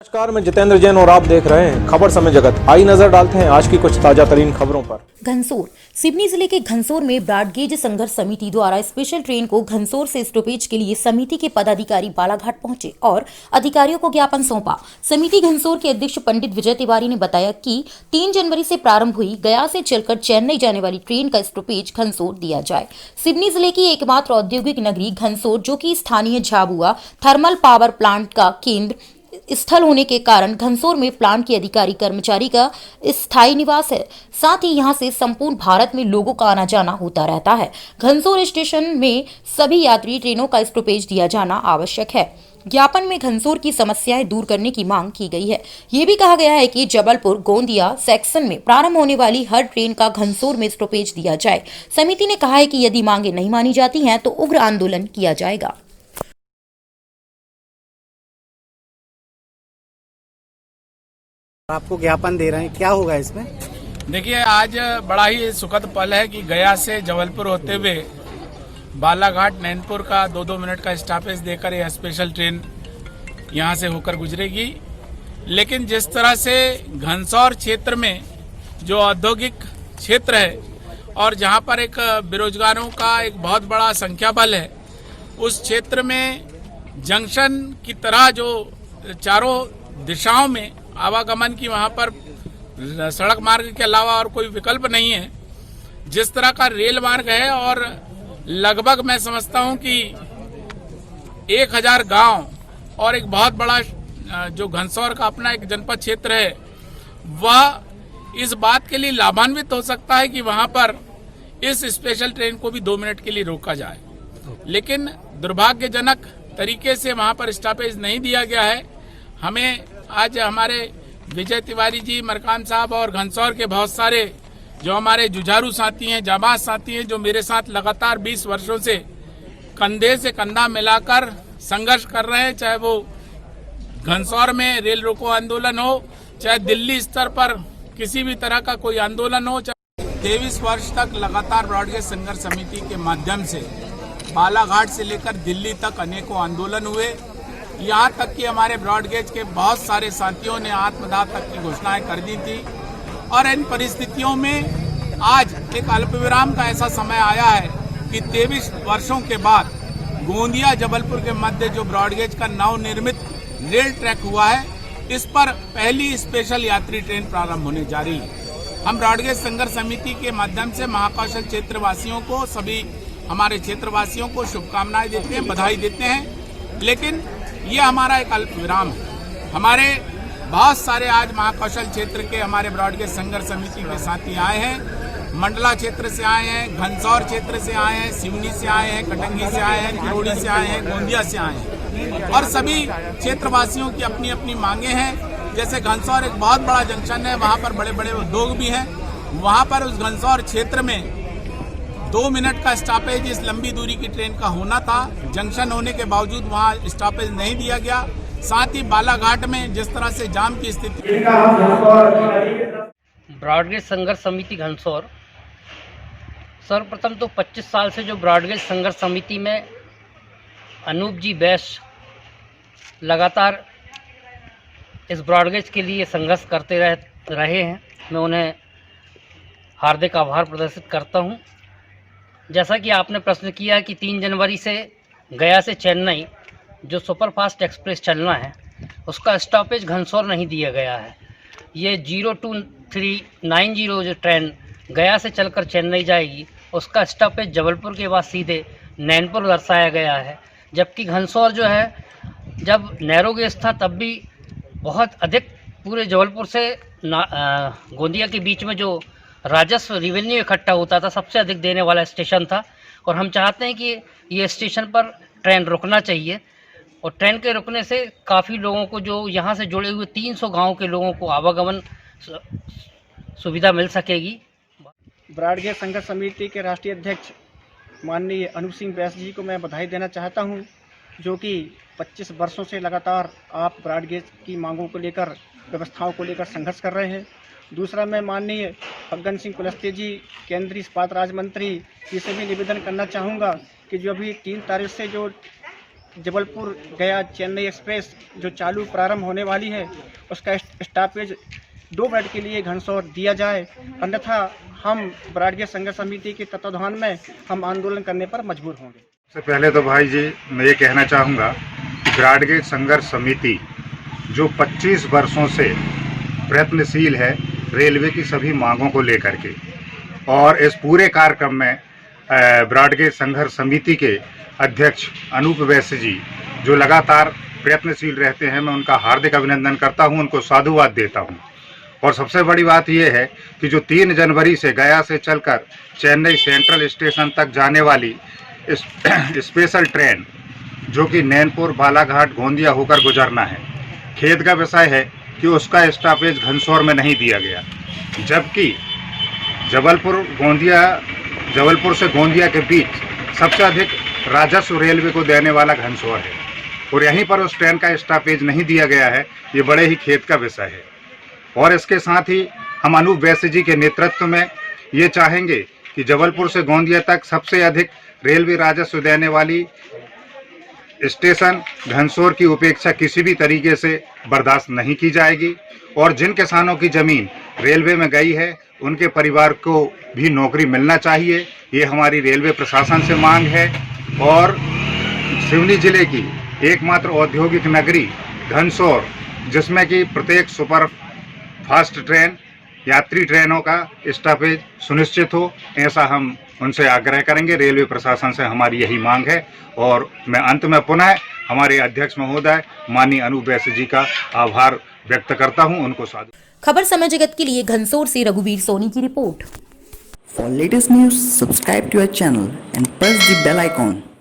नमस्कार, मैं जितेंद्र जैन और आप देख रहे हैं खबर समय जगत। आई नजर डालते हैं आज की कुछ ताजा तरीन खबरों पर। घनसोर सिवनी जिले के घनसोर में ब्रॉडगेज संघर्ष समिति द्वारा स्पेशल ट्रेन को घनसोर से स्टॉपेज के लिए समिति के पदाधिकारी बालाघाट पहुंचे और अधिकारियों को ज्ञापन सौंपा। समिति घनसोर के अध्यक्ष पंडित विजय तिवारी ने बताया कि 3 जनवरी से प्रारंभ हुई गया से चलकर चेन्नई जाने वाली ट्रेन का स्टॉपेज घनसोर दिया जाए। सिवनी जिले की एकमात्र औद्योगिक नगरी घनसोर, जो की स्थानीय झाबुआ थर्मल पावर प्लांट का केंद्र स्थल होने के कारण घनसोर में प्लांट के अधिकारी कर्मचारी का स्थायी निवास है। साथ ही यहां से संपूर्ण भारत में लोगों का आना जाना होता रहता है। घनसोर स्टेशन में सभी यात्री ट्रेनों का स्टॉपेज दिया जाना आवश्यक है। ज्ञापन में घनसोर की समस्याएं दूर करने की मांग की गई है। ये भी कहा गया है कि जबलपुर गोंदिया सेक्शन में प्रारंभ होने वाली हर ट्रेन का घनसोर में स्टॉपेज दिया जाए। समिति ने कहा है कि यदि मांगे नहीं मानी जाती हैं तो उग्र आंदोलन किया जाएगा। आपको ज्ञापन दे रहे हैं, क्या होगा इसमें? देखिए, आज बड़ा ही सुखद पल है कि गया से जबलपुर होते हुए बालाघाट नैनपुर का 2-2 मिनट का स्टॉपेज देकर यह स्पेशल ट्रेन यहां से होकर गुजरेगी। लेकिन जिस तरह से घनसौर क्षेत्र में जो औद्योगिक क्षेत्र है और जहां पर एक बेरोजगारों का एक बहुत बड़ा संख्या बल है, उस क्षेत्र में जंक्शन की तरह जो चारों दिशाओं में आवागमन की वहां पर सड़क मार्ग के अलावा और कोई विकल्प नहीं है। जिस तरह का रेल मार्ग है और लगभग मैं समझता हूं कि 1000 गांव और एक बहुत बड़ा जो घनसौर का अपना एक जनपद क्षेत्र है, वह इस बात के लिए लाभान्वित हो सकता है कि वहां पर इस स्पेशल ट्रेन को भी 2 मिनट के लिए रोका जाए। लेकिन दुर्भाग्यजनक तरीके से वहां पर स्टॉपेज नहीं दिया गया है। हमें आज हमारे विजय तिवारी जी, मरकान साहब और घनसौर के बहुत सारे जो हमारे जुझारू साथी हैं, जाबाज साथी हैं, जो मेरे साथ लगातार 20 वर्षों से कंधे से कंधा मिलाकर संघर्ष कर रहे हैं, चाहे वो घनसौर में रेल रोको आंदोलन हो, चाहे दिल्ली स्तर पर किसी भी तरह का कोई आंदोलन हो। 23 वर्ष तक लगातार ब्रॉडगेज संघर्ष समिति के माध्यम से बालाघाट से लेकर दिल्ली तक अनेकों आंदोलन हुए। यहाँ तक कि हमारे ब्रॉडगेज के बहुत सारे साथियों ने आत्मदाह तक की घोषणाएं कर दी थी। और इन परिस्थितियों में आज एक अल्पविराम का ऐसा समय आया है कि 23 वर्षों के बाद गोंदिया जबलपुर के मध्य जो ब्रॉडगेज का नवनिर्मित रेल ट्रैक हुआ है, इस पर पहली स्पेशल यात्री ट्रेन प्रारंभ होने जा रही है। हम ब्रॉडगेज संघर्ष समिति के माध्यम से महाकौशल क्षेत्रवासियों को, सभी हमारे क्षेत्रवासियों को शुभकामनाएं देते हैं, बधाई देते हैं। लेकिन ये हमारा एक अल्प विराम है। हमारे बहुत सारे आज महाकौशल क्षेत्र के हमारे ब्रॉडगेज संघर्ष समिति के साथी आए हैं। मंडला क्षेत्र से आए हैं, घनसौर क्षेत्र से आए हैं, सिवनी से आए हैं, कटंगी से आए हैं, किरोड़ी से आए हैं, गोंदिया से आए हैं। और सभी क्षेत्रवासियों की अपनी अपनी मांगे हैं। जैसे घनसौर एक बहुत बड़ा जंक्शन है, वहाँ पर बड़े बड़े उद्योग भी हैं। वहाँ पर उस घनसौर क्षेत्र में 2 मिनट का स्टॉपेज इस लंबी दूरी की ट्रेन का होना था। जंक्शन होने के बावजूद वहां स्टॉपेज नहीं दिया गया। साथ ही बालाघाट में जिस तरह से जाम की स्थिति। ब्रॉडगेज संघर्ष समिति घनसौर, सर्वप्रथम तो 25 साल से जो ब्रॉडगेज संघर्ष समिति में अनूप जी बैस लगातार इस ब्रॉडगेज के लिए संघर्ष करते रहे हैं, मैं उन्हें हार्दिक आभार प्रदर्शित करता हूं। जैसा कि आपने प्रश्न किया कि 3 जनवरी से गया से चेन्नई जो सुपरफास्ट एक्सप्रेस चलना है, उसका स्टॉपेज घनसौर नहीं दिया गया है। ये 02390 जो ट्रेन गया से चलकर चेन्नई जाएगी, उसका स्टॉपेज जबलपुर के बाद सीधे नैनपुर दर्शाया गया है। जबकि घनसौर जो है, जब नैरो गेज था तब भी बहुत अधिक पूरे जबलपुर से गोंदिया के बीच में जो राजस्व रेवेन्यू इकट्ठा होता था, सबसे अधिक देने वाला स्टेशन था। और हम चाहते हैं कि ये स्टेशन पर ट्रेन रुकना चाहिए और ट्रेन के रुकने से काफ़ी लोगों को, जो यहाँ से जुड़े हुए 300 गांव के लोगों को आवागमन सुविधा मिल सकेगी। ब्रॉडगेज संघर्ष समिति के राष्ट्रीय अध्यक्ष माननीय अनूप सिंह बैस जी को मैं बधाई देना चाहता हूं, जो कि 25 वर्षों से लगातार आप ब्रॉडगेज की मांगों को लेकर, व्यवस्थाओं को लेकर संघर्ष कर रहे हैं। दूसरा, मैं माननीय फग्गन सिंह कुलस्ते जी, केंद्रीय इस्पात राज्य मंत्री, इसे भी निवेदन करना चाहूँगा कि जो अभी 3 तारीख से जो जबलपुर गया चेन्नई एक्सप्रेस जो चालू प्रारंभ होने वाली है उसका स्टॉपेज 2 मिनट के लिए घनसौर दिया जाए, अन्यथा हम ब्रॉडगेज संघर्ष समिति के तत्वाधान में हम आंदोलन करने पर मजबूर होंगे। सबसे पहले तो भाई जी मैं ये कहना चाहूँगा कि ब्रॉडगेज संघर्ष समिति जो 25 वर्षों से प्रयत्नशील है रेलवे की सभी मांगों को लेकर के, और इस पूरे कार्यक्रम में ब्रॉडगेज संघर्ष समिति के अध्यक्ष अनूप वैश्य जी जो लगातार प्रयत्नशील रहते हैं, मैं उनका हार्दिक अभिनंदन करता हूं, उनको साधुवाद देता हूं। और सबसे बड़ी बात यह है कि जो 3 जनवरी से गया से चलकर चेन्नई सेंट्रल स्टेशन तक जाने वाली स्पेशल ट्रेन जो कि नैनपुर बालाघाट गोंदिया होकर गुजरना है, खेद का विषय है कि उसका स्टॉपेज घनसौर में नहीं दिया गया, जबकि जबलपुर से गोंदिया के बीच सबसे अधिक राजस्व रेलवे को देने वाला घनसौर है, और यहीं पर उस ट्रेन का स्टॉपेज नहीं दिया गया है। ये बड़े ही खेद का विषय है। और इसके साथ ही हम अनूप वैश्य जी के नेतृत्व में ये चाहेंगे कि जबलपुर से गोंदिया तक सबसे अधिक रेलवे राजस्व देने वाली स्टेशन घनसौर की उपेक्षा किसी भी तरीके से बर्दाश्त नहीं की जाएगी, और जिन किसानों की ज़मीन रेलवे में गई है उनके परिवार को भी नौकरी मिलना चाहिए, ये हमारी रेलवे प्रशासन से मांग है। और सिवनी जिले की एकमात्र औद्योगिक नगरी घनसौर, जिसमें कि प्रत्येक सुपर फास्ट ट्रेन यात्री ट्रेनों का स्टॉपेज सुनिश्चित हो, ऐसा हम उनसे आग्रह करेंगे। रेलवे प्रशासन से हमारी यही मांग है। और मैं अंत में पुनः हमारे अध्यक्ष महोदय माननीय अनूप वैश्य जी का आभार व्यक्त करता हूं, उनको साधु। खबर समय जगत के लिए घनसौर से रघुवीर सोनी की report. For latest news, subscribe to our channel and press the bell icon.